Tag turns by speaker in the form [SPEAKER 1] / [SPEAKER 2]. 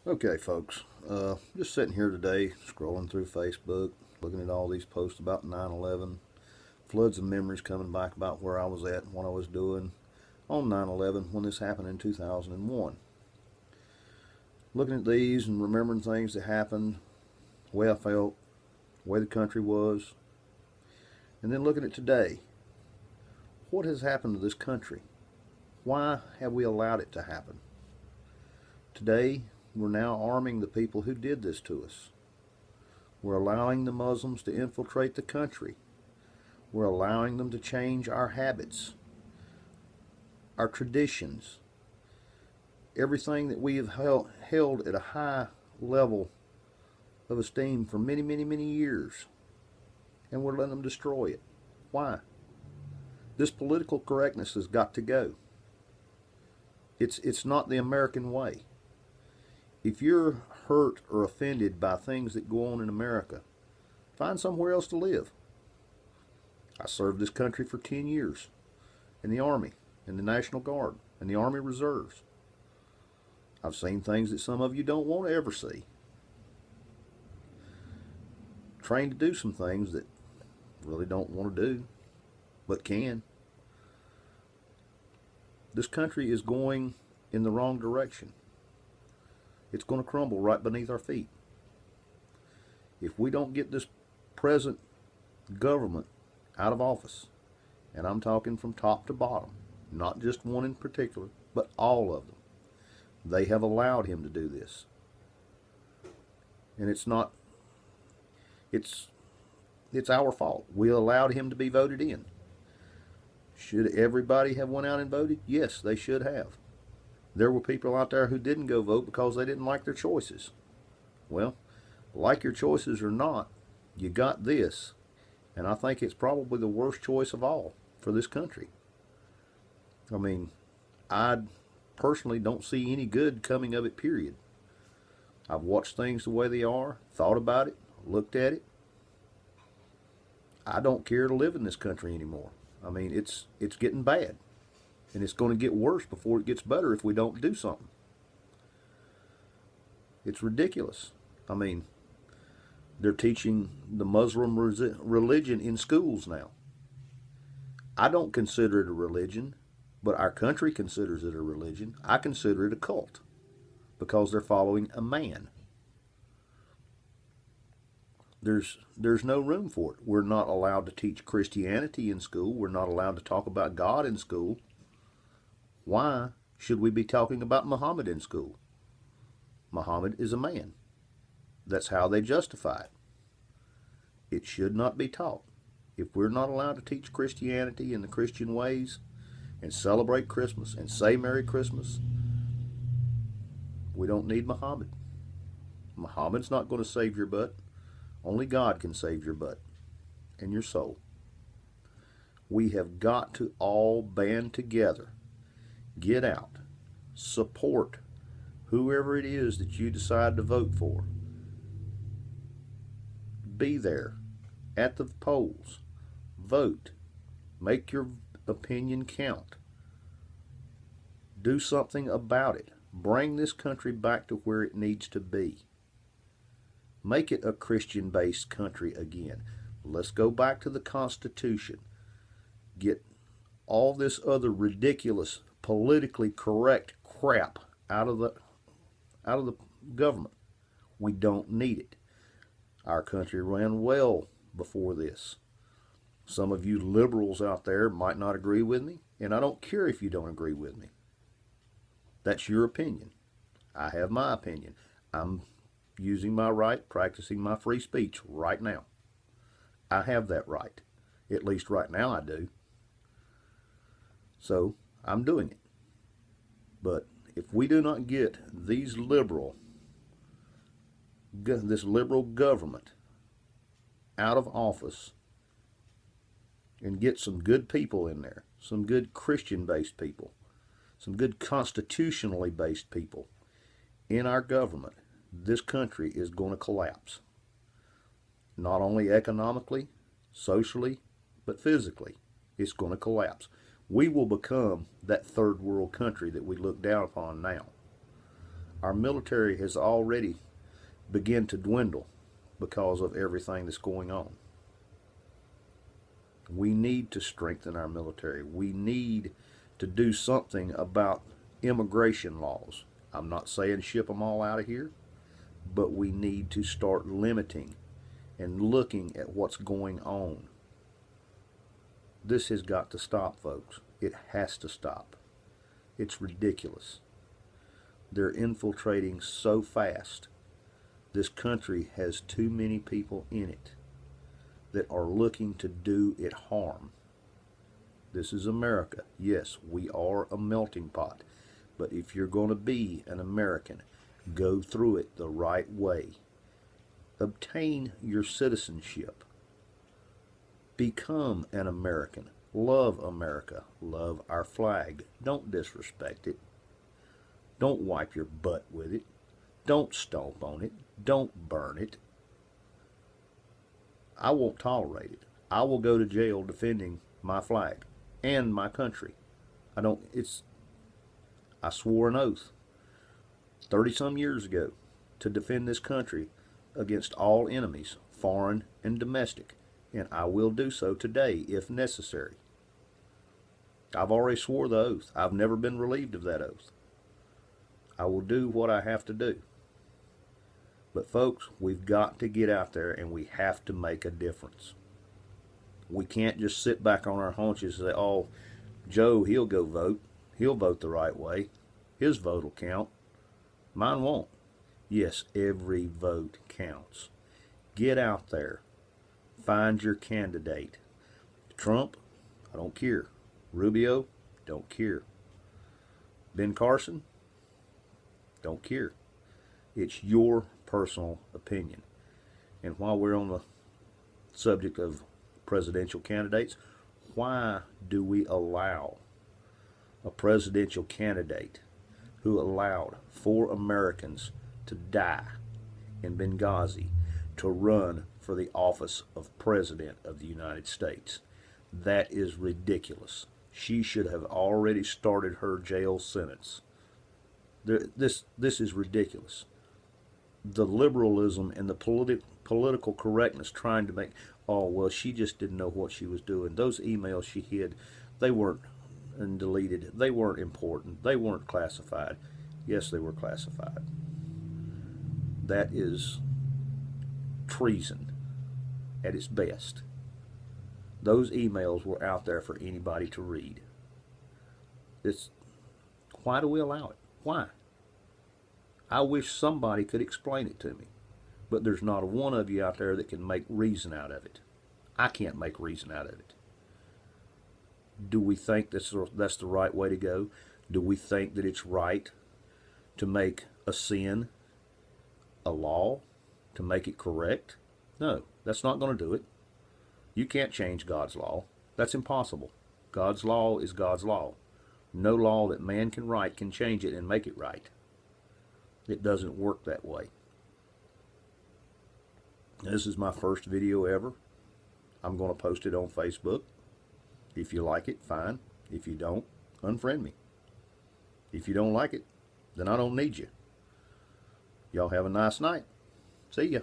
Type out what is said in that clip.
[SPEAKER 1] Okay, folks, just sitting here today, scrolling through Facebook, looking at all these posts about 9/11, floods of memories coming back about where I was at and what I was doing on 9/11 when this happened in 2001. Looking at these and remembering things that happened, the way I felt, the way the country was, and then looking at today. What has happened to this country? Why have we allowed it to happen? Today, we're now arming the people who did this to us. We're allowing the Muslims to infiltrate the country. We're allowing them to change our habits, our traditions, everything that we have held at a high level of esteem for many, many, many years. And we're letting them destroy it. Why? This political correctness has got to go. It's not the American way. If you're hurt or offended by things that go on in America, find somewhere else to live. I served this country for 10 years in the Army, in the National Guard, in the Army Reserves. I've seen things that some of you don't want to ever see. Trained to do some things that really don't want to do, but can. This country is going in the wrong direction. It's going to crumble right beneath our feet. If we don't get this present government out of office, and I'm talking from top to bottom, not just one in particular, but all of them, they have allowed him to do this. And it's our fault. We allowed him to be voted in. Should everybody have went out and voted? Yes, they should have. There were people out there who didn't go vote because they didn't like their choices. Well, like your choices or not, you got this, and I think it's probably the worst choice of all for this country. I mean, I personally don't see any good coming of it, period. I've watched things the way they are, thought about it, looked at it. I don't care to live in this country anymore. I mean, it's getting bad, and it's going to get worse before it gets better if we don't do something. It's ridiculous. I mean, they're teaching the Muslim religion in schools now. I don't consider it a religion, but our country considers it a religion. I consider it a cult because they're following a man. There's no room for it. We're not allowed to teach Christianity in school. We're not allowed to talk about God in school. Why should we be talking about Muhammad in school? Muhammad is a man. That's how they justify it. It should not be taught. If we're not allowed to teach Christianity in the Christian ways and celebrate Christmas and say Merry Christmas, we don't need Muhammad. Muhammad's not going to save your butt. Only God can save your butt and your soul. We have got to all band together, get out, support whoever it is that you decide to vote for. Be there at the polls, vote, make your opinion count. Do something about it. Bring this country back to where it needs to be. Make it a Christian-based country again. Let's go back to the Constitution. Get all this other ridiculous, politically correct crap out of the government. We don't need it. Our country ran well before this. Some of you liberals out there might not agree with me, and I don't care if you don't agree with me. That's your opinion. I have my opinion. I'm using my right, practicing my free speech right now. I have that right. At least right now I do. So I'm doing it. But if we do not get this liberal government out of office and get some good people in there, some good Christian-based people, some good constitutionally based people in our government, this country is going to collapse. Not only economically, socially, but physically. It's going to collapse. We will become that third world country that we look down upon now. Our military has already begun to dwindle because of everything that's going on. We need to strengthen our military. We need to do something about immigration laws. I'm not saying ship them all out of here, but we need to start limiting and looking at what's going on. This has got to stop, folks. It has to stop. It's ridiculous. They're infiltrating so fast. This country has too many people in it that are looking to do it harm. This is America. Yes, we are a melting pot. But if you're going to be an American, go through it the right way. Obtain your citizenship. Become an American. Love America. Love our flag. Don't disrespect it. Don't wipe your butt with it. Don't stomp on it. Don't burn it. I won't tolerate it. I will go to jail defending my flag and my country. I swore an oath 30-some years ago to defend this country against all enemies, foreign and domestic, and I will do so today if necessary. I've already swore the oath. I've never been relieved of that oath. I will do what I have to do. But folks, we've got to get out there and we have to make a difference. We can't just sit back on our haunches and say, oh, Joe, he'll go vote. He'll vote the right way. His vote will count. Mine won't. Yes, every vote counts. Get out there. Find your candidate. Trump, I don't care. Rubio, don't care. Ben Carson, don't care. It's your personal opinion. And while we're on the subject of presidential candidates, why do we allow a presidential candidate who allowed 4 Americans to die in Benghazi to run for the office of President of the United States? That is ridiculous. She should have already started her jail sentence. This is ridiculous. The liberalism and the political correctness trying to make, oh, well, she just didn't know what she was doing. Those emails she hid, they weren't and deleted. They weren't important. They weren't classified. Yes, they were classified. That is treason at its best. Those emails were out there for anybody to read. Why do we allow it? Why? I wish somebody could explain it to me. But there's not a one of you out there that can make reason out of it. I can't make reason out of it. Do we think that's the right way to go? Do we think that it's right to make a sin a law? To make it correct? No, that's not going to do it. You can't change God's law. That's impossible. God's law is God's law. No law that man can write can change it and make it right. It doesn't work that way. This is my first video ever. I'm going to post it on Facebook. If you like it, fine. If you don't, unfriend me. If you don't like it, then I don't need you. Y'all have a nice night. See ya.